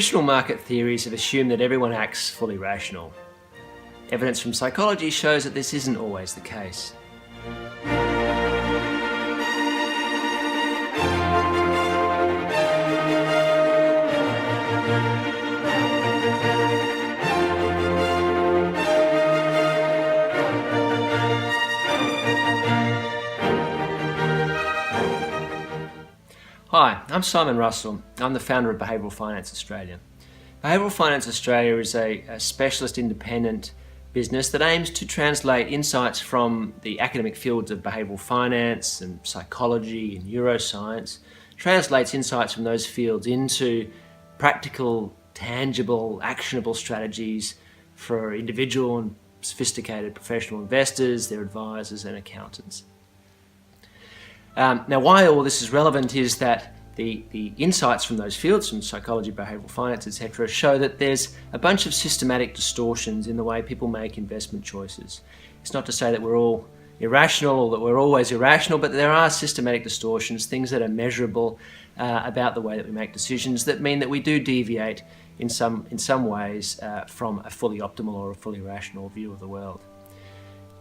Traditional market theories have assumed that everyone acts fully rational. Evidence from psychology shows that this isn't always the case. Hi, I'm Simon Russell. I'm the founder of Behavioural Finance Australia. Behavioural Finance Australia is a specialist independent business that aims to translate insights from the academic fields of behavioural finance and psychology and neuroscience, translates insights from those fields into practical, tangible, actionable strategies for individual and sophisticated professional investors, their advisors and accountants. Now, why all this is relevant is that the insights from those fields, from psychology, behavioural finance, etc., show that there's a bunch of systematic distortions in the way people make investment choices. It's not to say that we're all irrational or that we're always irrational, but there are systematic distortions, things that are measurable about the way that we make decisions that mean that we do deviate in some ways from a fully optimal or a fully rational view of the world.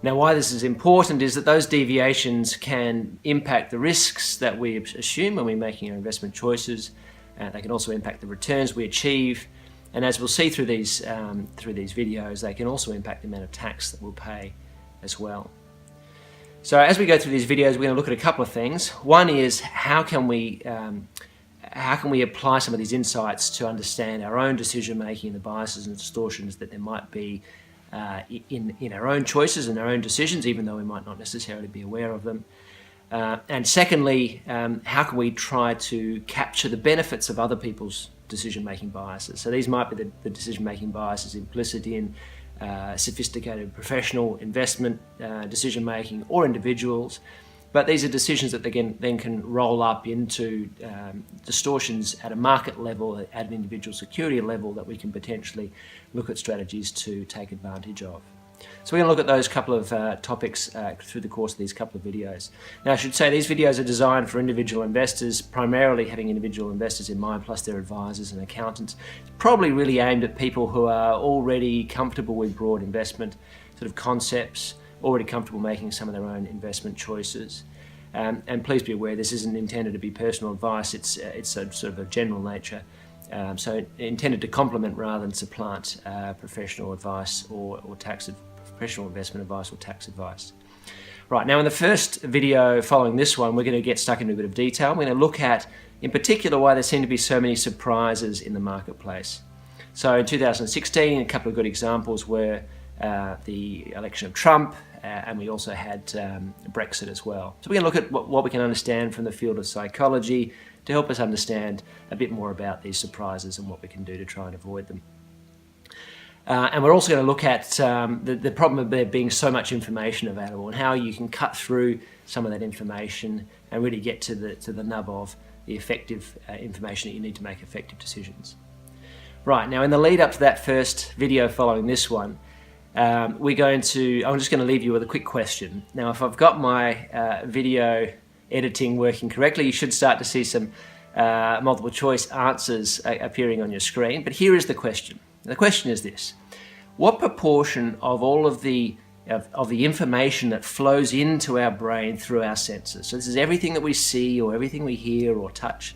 Now, why this is important is that those deviations can impact the risks that we assume when we're making our investment choices. They can also impact the returns we achieve, and as we'll see through these videos, they can also impact the amount of tax that we'll pay as well. So as we go through these videos, we're going to look at a couple of things. One is how can we apply some of these insights to understand our own decision making, the biases and distortions that there might be in our own choices and our own decisions, even though we might not necessarily be aware of them. And secondly, how can we try to capture the benefits of other people's decision-making biases? So these might be the decision-making biases implicit in sophisticated professional investment decision-making or individuals, but these are decisions that they then can roll up into distortions at a market level, at an individual security level, that we can potentially look at strategies to take advantage of. So we're going to look at those couple of topics through the course of these couple of videos. Now, I should say these videos are designed for individual investors, primarily having individual investors in mind, plus their advisors and accountants. It's probably really aimed at people who are already comfortable with broad investment sort of concepts, already comfortable making some of their own investment choices. And please be aware, this isn't intended to be personal advice, it's a sort of a general nature. So intended to complement rather than supplant professional advice or professional investment advice or tax advice. Right, now in the first video following this one, we're going to get stuck into a bit of detail. We're going to look at, in particular, why there seem to be so many surprises in the marketplace. So in 2016, a couple of good examples were the election of Trump, and we also had Brexit as well. So we're going to look at what we can understand from the field of psychology to help us understand a bit more about these surprises and what we can do to try and avoid them. And we're also going to look at the problem of there being so much information available and how you can cut through some of that information and really get to the nub of the effective information that you need to make effective decisions. Right, now in the lead up to that first video following this one, I'm just going to leave you with a quick question. Now, if I've got my video editing working correctly, you should start to see some multiple choice answers appearing on your screen. But here is the question. The question is this: what proportion of all of the information that flows into our brain through our senses, so this is everything that we see or everything we hear or touch,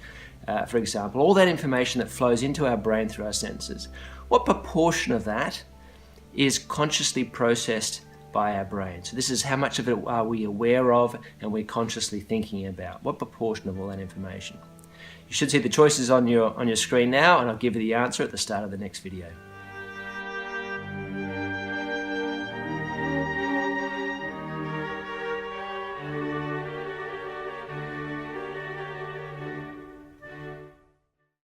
for example, all that information that flows into our brain through our senses, what proportion of that is consciously processed by our brain? So this is how much of it are we aware of and we're consciously thinking about. What proportion of all that information? You should see the choices on your screen now, and I'll give you the answer at the start of the next video.